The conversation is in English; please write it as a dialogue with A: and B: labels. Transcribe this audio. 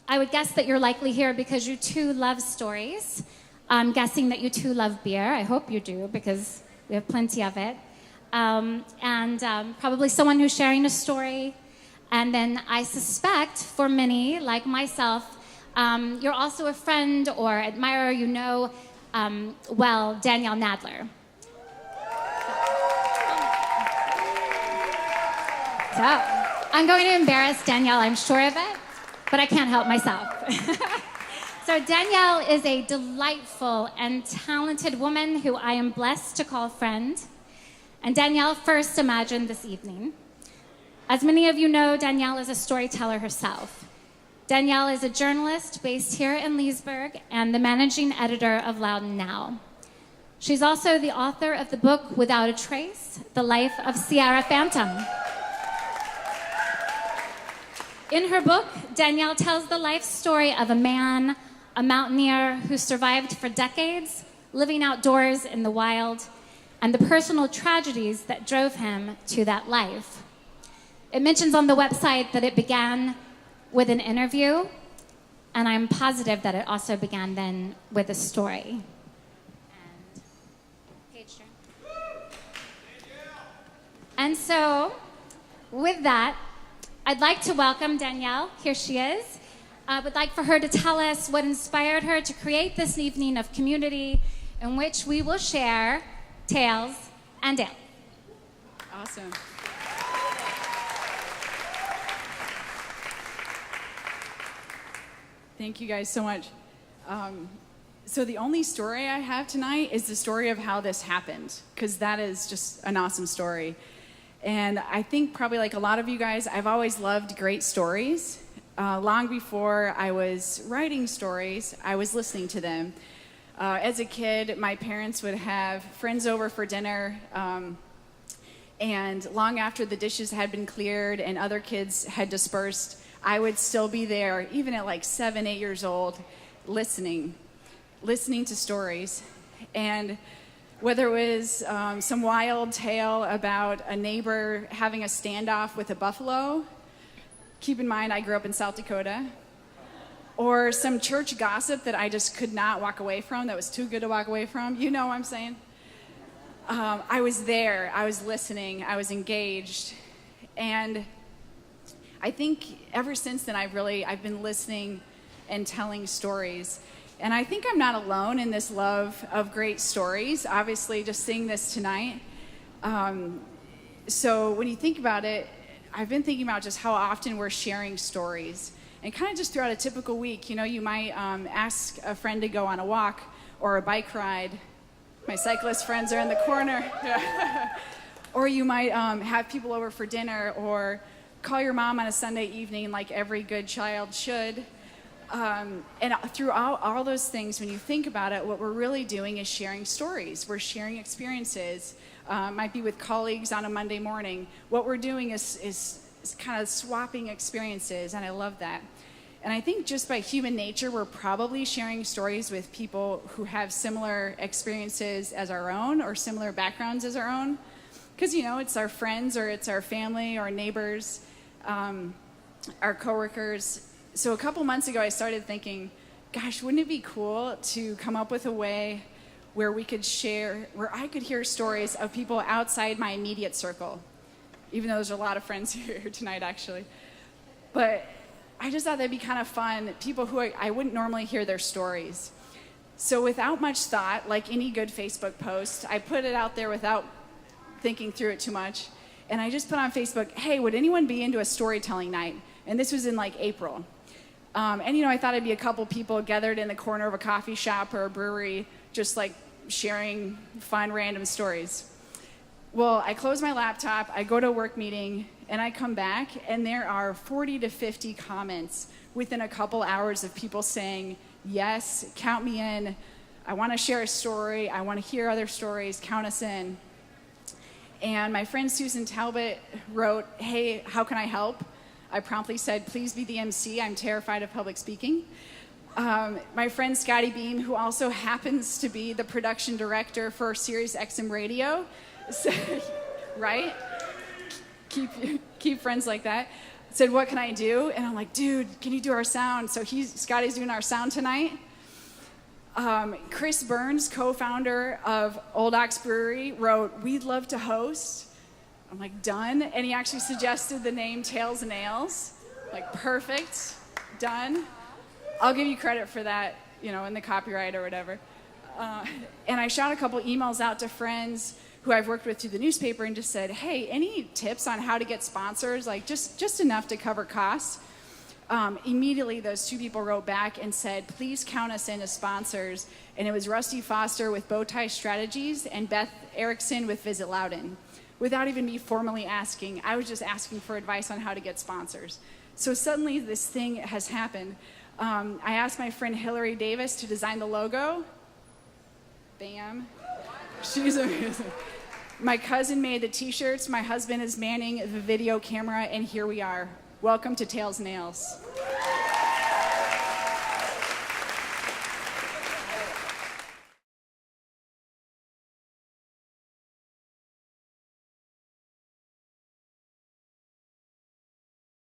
A: I would guess that you're likely here because you too love stories. I'm guessing that you too love beer. I hope you do, because we have plenty of it. Probably someone who's sharing a story. And then I suspect for many, like myself, you're also a friend or admirer, Danielle Nadler. So I'm going to embarrass Danielle, I'm sure of it, but I can't help myself. So Danielle is a delightful and talented woman who I am blessed to call friend. And Danielle first imagined this evening. As many of you know, Danielle is a storyteller herself. Danielle is a journalist based here in Leesburg and the managing editor of Loudoun Now. She's also the author of the book Without a Trace, The Life of Sierra Phantom. In her book, Danielle tells the life story of a man, a mountaineer who survived for decades, living outdoors in the wild, and the personal tragedies that drove him to that life. It mentions on the website that it began with an interview, and I'm positive that it also began then with a story. And page turn. And so, with that, I'd like to welcome Danielle. Here she is. I would like for her to tell us what inspired her to create this evening of community in which we will share tales and ale.
B: Awesome. Thank you guys so much. So the only story I have tonight is the story of how this happened, because that is just an awesome story. And I think probably like a lot of you guys, I've always loved great stories. Long before I was writing stories, I was listening to them. As a kid, my parents would have friends over for dinner, and long after the dishes had been cleared and other kids had dispersed, I would still be there, even at like 7, 8 years old, listening to stories. And whether it was some wild tale about a neighbor having a standoff with a buffalo, keep in mind I grew up in South Dakota, or some church gossip that I just could not walk away from, that was too good to walk away from, you know what I'm saying? I was there, I was listening, I was engaged, and I think ever since then I've been listening and telling stories. And I think I'm not alone in this love of great stories, obviously just seeing this tonight. So when you think about it, I've been thinking about just how often we're sharing stories. And kind of just throughout a typical week, you might ask a friend to go on a walk or a bike ride. My cyclist friends are in the corner. Or you might have people over for dinner, or call your mom on a Sunday evening like every good child should. And throughout all those things, when you think about it, what we're really doing is sharing stories. We're sharing experiences. Might be with colleagues on a Monday morning. What we're doing is kind of swapping experiences, and I love that. And I think just by human nature, we're probably sharing stories with people who have similar experiences as our own, or similar backgrounds as our own. Because, it's our friends, or it's our family, or neighbors, our coworkers. So a couple months ago, I started thinking, gosh, wouldn't it be cool to come up with a way where we could share, where I could hear stories of people outside my immediate circle, even though there's a lot of friends here tonight, actually. But I just thought that'd be kind of fun, people who I wouldn't normally hear their stories. So without much thought, like any good Facebook post, I put it out there without thinking through it too much. And I just put on Facebook, hey, would anyone be into a storytelling night? And this was in like April. I thought it'd be a couple people gathered in the corner of a coffee shop or a brewery, just like sharing fun, random stories. Well, I close my laptop, I go to a work meeting, and I come back, and there are 40 to 50 comments within a couple hours of people saying, yes, count me in. I want to share a story. I want to hear other stories. Count us in. And my friend Susan Talbot wrote, hey, how can I help? I promptly said, please be the MC. I'm terrified of public speaking. My friend Scotty Beam, who also happens to be the production director for Sirius XM Radio, said, right? Keep friends like that. said, what can I do? And I'm like, dude, can you do our sound? So Scotty's doing our sound tonight. Chris Burns, co-founder of Old Ox Brewery, wrote, we'd love to host. I'm like, done. And he actually suggested the name Tails and Nails. Like, perfect, done. I'll give you credit for that, in the copyright or whatever. And I shot a couple emails out to friends who I've worked with through the newspaper and just said, hey, any tips on how to get sponsors? Like, just enough to cover costs. Immediately, those two people wrote back and said, please count us in as sponsors. And it was Rusty Foster with Bowtie Strategies and Beth Erickson with Visit Loudoun. Without even me formally asking, I was just asking for advice on how to get sponsors. So suddenly, this thing has happened. I asked my friend Hillary Davis to design the logo. Bam. She's amazing. My cousin made the t-shirts. My husband is manning the video camera, and here we are. Welcome to Tails Nails.